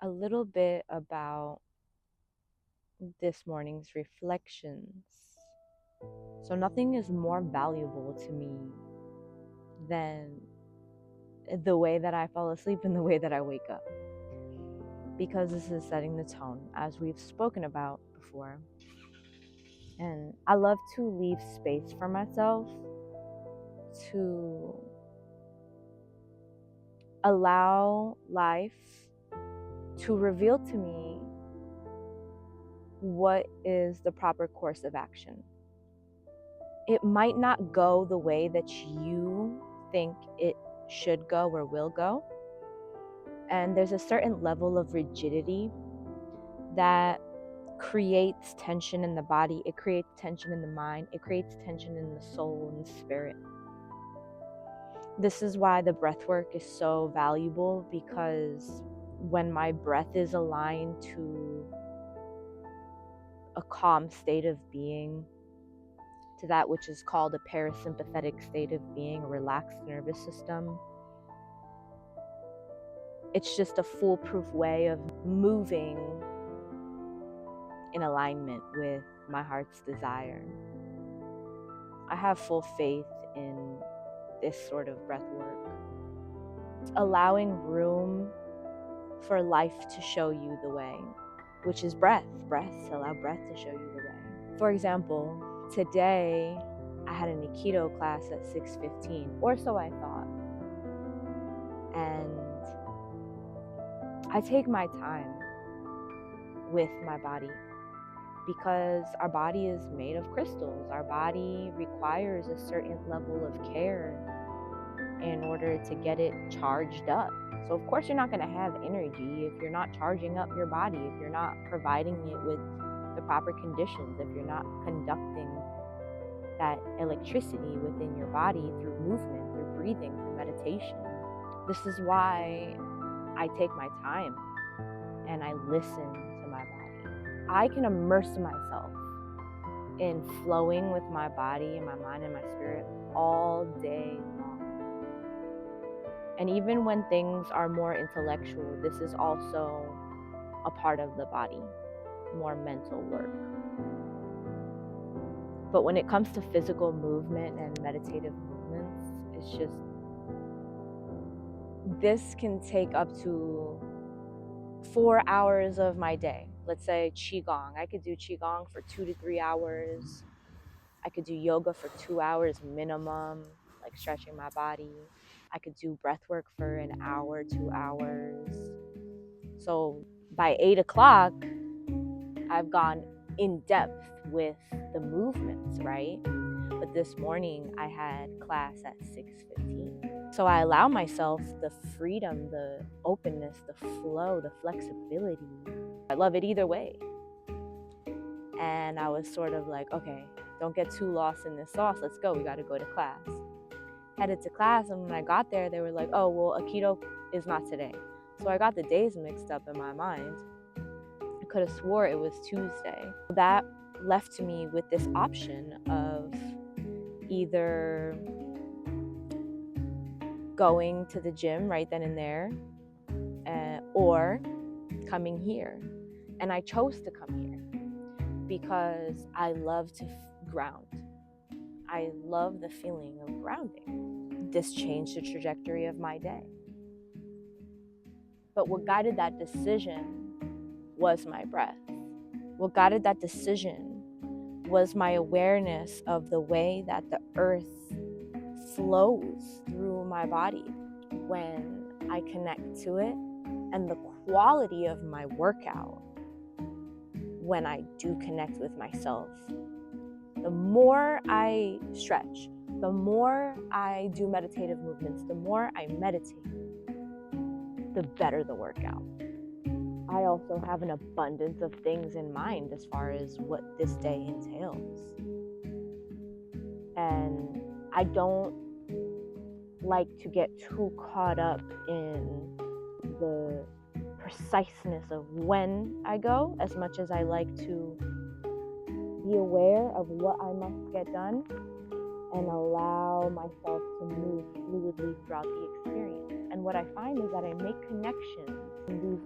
a little bit about this morning's reflections. So, nothing is more valuable to me than the way that I fall asleep and the way that I wake up, because this is setting the tone, as we've spoken about before. And I love to leave space for myself to allow life to reveal to me what is the proper course of action. It might not go the way that you think it should go or will go. And there's a certain level of rigidity that creates tension in the body, it creates tension in the mind, it creates tension in the soul and the spirit. This is why the breath work is so valuable, because when my breath is aligned to a calm state of being, to that which is called a parasympathetic state of being, a relaxed nervous system, it's just a foolproof way of moving in alignment with my heart's desire. I have full faith in this sort of breath work. It's allowing room for life to show you the way, which is breath. Allow breath to show you the way. For example, today I had an Aikido class at 6:15, or so I thought. And I take my time with my body, because our body is made of crystals. Our body requires a certain level of care in order to get it charged up. So of course you're not going to have energy if you're not charging up your body, if you're not providing it with the proper conditions, if you're not conducting that electricity within your body through movement, through breathing, through meditation. This is why I take my time and I listen to my body. I can immerse myself in flowing with my body and my mind and my spirit all day long. And even when things are more intellectual, this is also a part of the body, more mental work. But when it comes to physical movement and meditative movements, it's just, this can take up to 4 hours of my day. Let's say Qigong. I could do Qigong for 2 to 3 hours. I could do yoga for 2 hours minimum, like stretching my body. I could do breath work for an hour, 2 hours. So by 8 o'clock, I've gone in depth with the movements, right? But this morning I had class at 6:15. So I allow myself the freedom, the openness, the flow, the flexibility. I love it either way. And I was sort of like, okay, don't get too lost in this sauce. Let's go. We got to go to class. Headed to class, and when I got there, they were like, oh, well, Aikido is not today. So I got the days mixed up in my mind. I could have swore it was Tuesday. That left me with this option of either going to the gym right then and there, or coming here. And I chose to come here because I love to ground. I love the feeling of grounding. This changed the trajectory of my day. But what guided that decision was my breath. What guided that decision was my awareness of the way that the earth flows through my body when I connect to it, and the quality of my workout when I do connect with myself. The more I stretch, the more I do meditative movements, the more I meditate, the better the workout. I also have an abundance of things in mind as far as what this day entails. And I don't like to get too caught up in the preciseness of when I go, as much as I like to be aware of what I must get done and allow myself to move fluidly throughout the experience. And what I find is that I make connections in these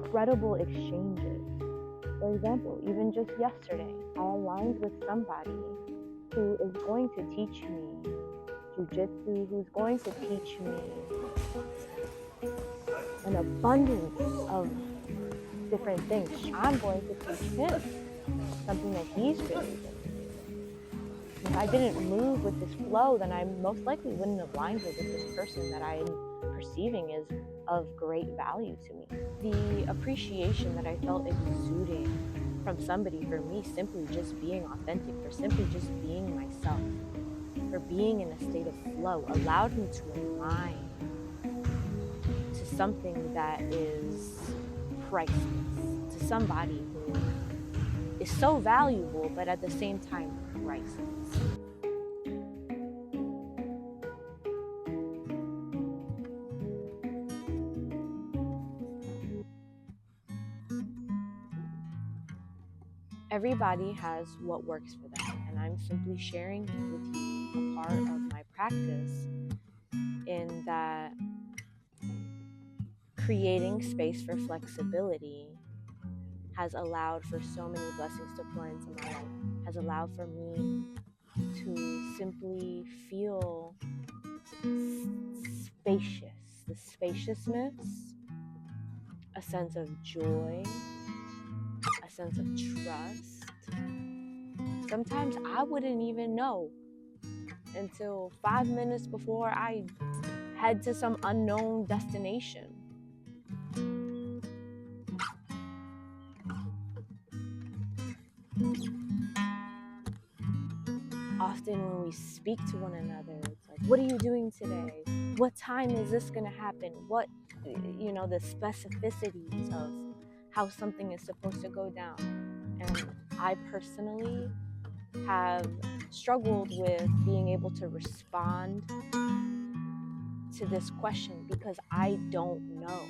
incredible exchanges. For example, even just yesterday, I aligned with somebody who is going to teach me jujitsu, who's going to teach me an abundance of different things. I'm going to teach him something that he's really been. If I didn't move with this flow, then I most likely wouldn't have aligned with this person that I'm perceiving is of great value to me. The appreciation that I felt exuding from somebody for me simply just being authentic, for simply just being myself, for being in a state of flow allowed me to align to something that is priceless, to somebody who is so valuable, but at the same time priceless. Everybody has what works for them, and I'm simply sharing with you a part of my practice in that creating space for flexibility has allowed for so many blessings to pour into my life, has allowed for me to simply feel spacious, the spaciousness, a sense of joy, a sense of trust. Sometimes I wouldn't even know until 5 minutes before I head to some unknown destination. Often when we speak to one another, it's like, what are you doing today? What time is this going to happen? What, the specificities of how something is supposed to go down. And I personally have struggled with being able to respond to this question because I don't know.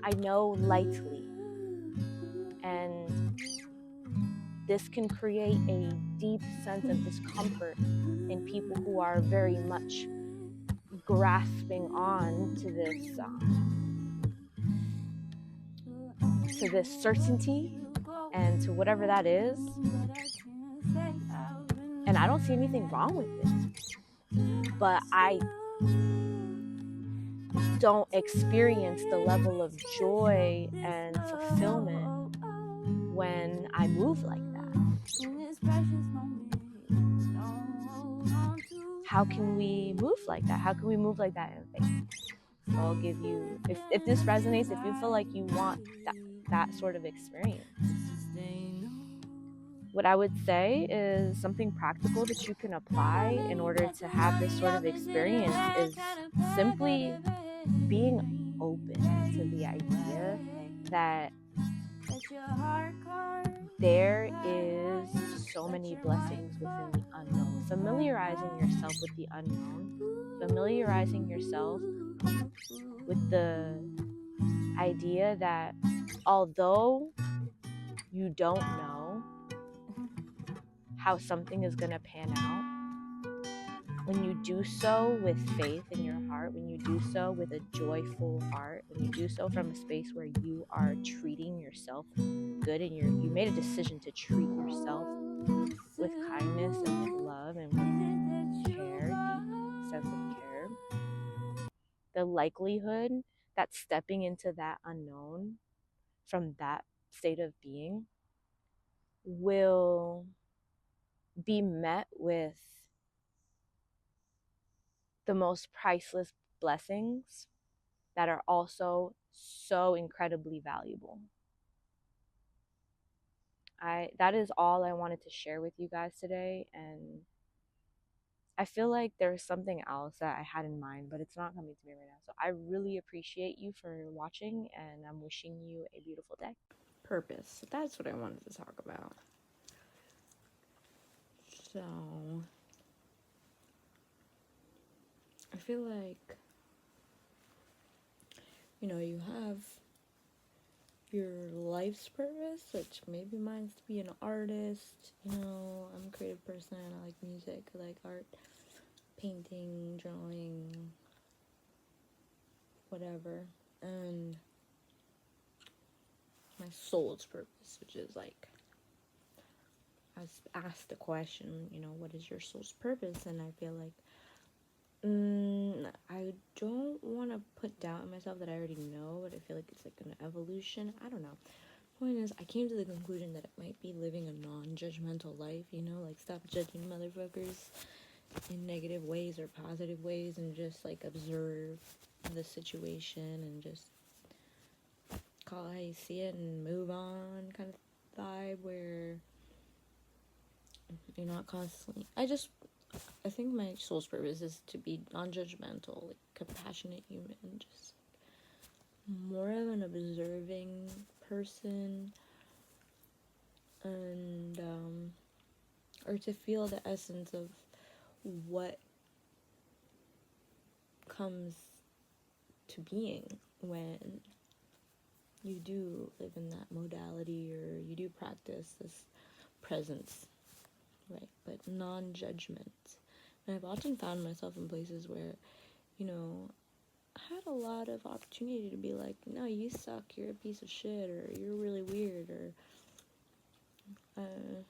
I know lightly, and this can create a deep sense of discomfort in people who are very much grasping on to this certainty and to whatever that is. And I don't see anything wrong with it, but I don't experience the level of joy and fulfillment when I move like that. How can we move like that? How can we move like that in faith? So I'll give you, if this resonates, if you feel like you want that sort of experience, what I would say is something practical that you can apply in order to have this sort of experience is simply being open to the idea that there is so many blessings within the unknown. Familiarizing yourself with the unknown, familiarizing yourself with the idea that although you don't know how something is going to pan out, when you do so with faith in your heart, when you do so with a joyful heart, when you do so from a space where you are treating yourself good and you made a decision to treat yourself with kindness and with love and with care, deep sense of care, the likelihood that stepping into that unknown from that state of being will be met with the most priceless blessings that are also so incredibly valuable. That is all I wanted to share with you guys today, and I feel like there's something else that I had in mind, but it's not coming to me right now. So I really appreciate you for watching, and I'm wishing you a beautiful day. Purpose. That's what I wanted to talk about. So I feel like, you have your life's purpose, which maybe mine's to be an artist. I'm a creative person. I like music. I like art, painting, drawing, whatever. And soul's purpose, which is like, I was asked the question, what is your soul's purpose? And I feel like, I don't want to put doubt in myself that I already know, but I feel like it's like an evolution. I don't know. Point is, I came to the conclusion that it might be living a non-judgmental life, like stop judging motherfuckers in negative ways or positive ways, and just like observe the situation and just call it how you see it and move on kind of vibe, where you're not constantly, I think my soul's purpose is to be non-judgmental, like compassionate human, just more of an observing person, and or to feel the essence of what comes to being when you do live in that modality, or you do practice this presence, right? But non-judgment. And I've often found myself in places where, I had a lot of opportunity to be like, no, you suck, you're a piece of shit, or you're really weird, or, and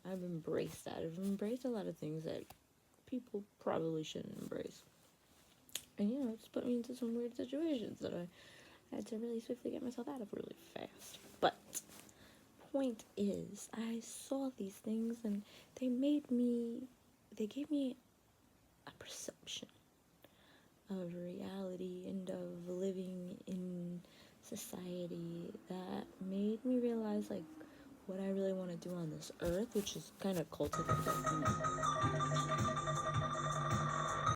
I've embraced that. I've embraced a lot of things that people probably shouldn't embrace. And, it's put me into some weird situations that I had to really swiftly get myself out of really fast. But, point is, I saw these things, and they gave me a perception of reality and of living in society that made me realize, like, what I really want to do on this earth, which is kind of cultivate